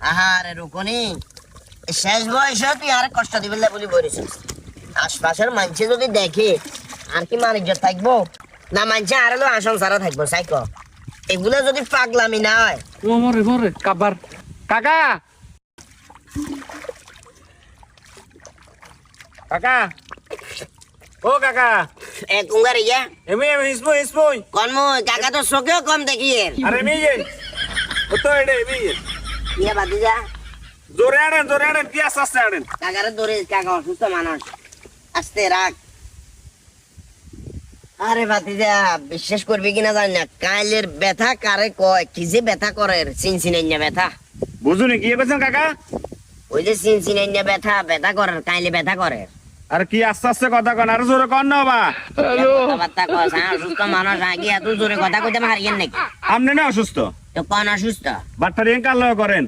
আহারে রুকনি শেষ বয়সে তুই আর কষ্ট দিবি না বলি বলেছিস। আশপাশের মানুষ যদি দেখে আর কি বাণিজ্য থাকবো না, মানুষ আর হলো আসন সারা থাকবো সাইক। এগুলো যদি পাগলামি না হয়। ও মরে মরে কাবার কাকা কাকা ও কাকা এক উঙ্গার ইয়া এমি এমি ইসমুই কর্ম কাকা তো চোখেও কম দেখি আরে মি এই ও তো এডে মি ইয়া বাদি যা জোরে আড়েন কি আস্তে আড়েন কাকারে ধরে, কাকা অসুস্থ মানুষ, আস্তে রাখ। আরে ভাতিজা বিশ্বাস করবি কিনা জানি না, কাইলের ব্যথা কারে কয়, কি যে ব্যথা করে চিনচিনাইয়া ব্যথা। বুঝুনি কি কইছেন কাকা? ওই যে চিনচিনাইয়া ব্যথা ব্যথা করে, কাইলে ব্যথা করে। আরে কি আস্তে কথা কন, আর জোরে কন না বাবা। কথাবার্তা কস, অসুস্থ মানুষ আগে এত জোরে কথা কইতে হারিয়েন নাকি? আপনি না অসুস্থ তো কোন অসুস্থ? বাট্টারি কাল করেন।